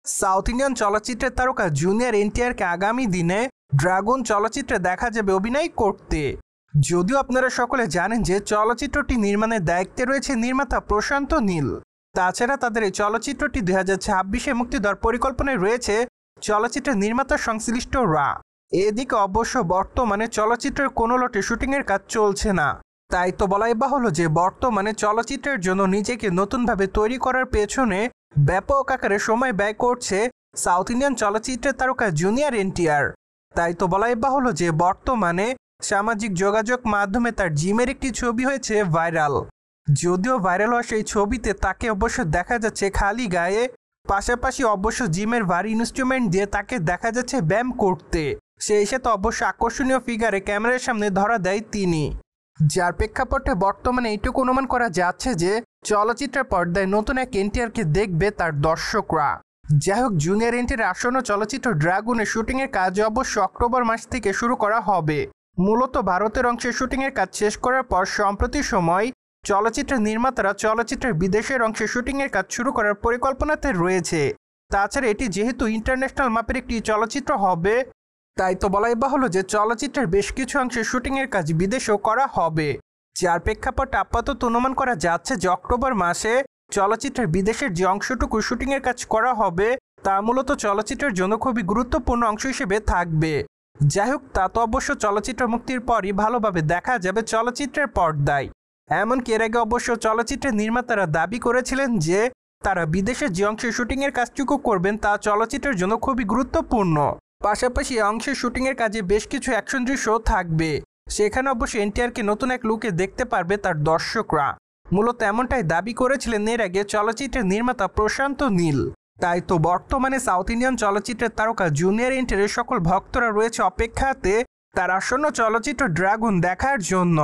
South Indian চলচ্চিত্রের তারকা junior এনটিআরকে আগামী দিনে ড্রাগন চলচ্চিত্রে দেখা যাবে অভিনয় করতে। যদিও আপনারা সকলে জানেন যে চলচ্চিত্রটি নির্মাণের দায়িত্বে রয়েছে নির্মাতা প্রশান্ত নীল। তাছাড়া তাদের এই চলচ্চিত্রটি 2026-এ মুক্তি দেওয়ার পরিকল্পনায় রয়েছে চলচ্চিত্রের নির্মাতা সংশ্লিষ্টরা। এদিকে অবশ্য বর্তমানে চলচ্চিত্রের কোনো লটে শুটিংয়ের কাজ চলছে না। তাই তো বলাই বাহুল্য যে বর্তমানে চলচ্চিত্রের জন্য নিজেকে নতুনভাবে তৈরি করার পেছনে ব্যাপক আকারে সময় ব্যয় করছে সাউথ ইন্ডিয়ান চলচ্চিত্রের তারকা জুনিয়র এনটিআর। তাই তো বলাই বাহুল্য যে বর্তমানে সামাজিক যোগাযোগ মাধ্যমে তার জিমের একটি ছবি হয়েছে ভাইরাল। যদিও ভাইরাল হওয়া সেই ছবিতে তাকে অবশ্য দেখা যাচ্ছে খালি গায়ে, পাশাপাশি অবশ্য জিমের ভারী ইনস্ট্রুমেন্ট দিয়ে তাকে দেখা যাচ্ছে ব্যায়াম করতে। সেই সাথে অবশ্য আকর্ষণীয় ফিগারে ক্যামেরার সামনে ধরা দেয় তিনি, যার প্রেক্ষাপটে বর্তমানে এইটুকু অনুমান করা যাচ্ছে যে চলচ্চিত্রের পর্দায় নতুন এক এনটিআরকে দেখবে তার দর্শকরা। যাই হোক, জুনিয়র এনটিআর আসন্ন চলচ্চিত্র ড্রাগনের শুটিংয়ের কাজ অবশ্য অক্টোবর মাস থেকে শুরু করা হবে। মূলত ভারতের অংশের শুটিংয়ের কাজ শেষ করার পর সম্প্রতি সময় চলচ্চিত্রের নির্মাতারা চলচ্চিত্রের বিদেশের অংশে শুটিংয়ের কাজ শুরু করার পরিকল্পনাতে রয়েছে। তাছাড়া এটি যেহেতু ইন্টারন্যাশনাল মাপের একটি চলচ্চিত্র হবে, তাই তো বলাই বাহুল্য যে চলচ্চিত্রের বেশ কিছু অংশে শুটিংয়ের কাজ বিদেশেও করা হবে। যার প্রেক্ষাপটে আপাতত অনুমান করা যাচ্ছে যে অক্টোবর মাসে চলচ্চিত্রের বিদেশের যে অংশটুকু শুটিংয়ের কাজ করা হবে তা মূলত চলচ্চিত্রের জন্য খুবই গুরুত্বপূর্ণ অংশ হিসেবে থাকবে। যাই হোক, তা তো অবশ্য চলচ্চিত্র মুক্তির পরই ভালোভাবে দেখা যাবে চলচ্চিত্রের পর্দায়। এমনকি এর আগে অবশ্য চলচ্চিত্রের নির্মাতারা দাবি করেছিলেন যে তারা বিদেশের যে অংশে শুটিংয়ের কাজটুকু করবেন তা চলচ্চিত্রের জন্য খুবই গুরুত্বপূর্ণ। পাশাপাশি এই অংশের শুটিংয়ের কাজে বেশ কিছু অ্যাকশন দৃশ্য থাকবে। সেখানে অবশ্য এনটিআরকে নতুন এক লুকে দেখতে পারবে তার দর্শকরা। মূলত এমনটাই দাবি করেছিলেন এর আগে চলচ্চিত্রের নির্মাতা প্রশান্ত নীল। তাই তো বর্তমানে সাউথ ইন্ডিয়ান চলচ্চিত্রের তারকা জুনিয়র এনটিআরের সকল ভক্তরা রয়েছে অপেক্ষাতে তার আসন্ন চলচ্চিত্র ড্রাগন দেখার জন্য।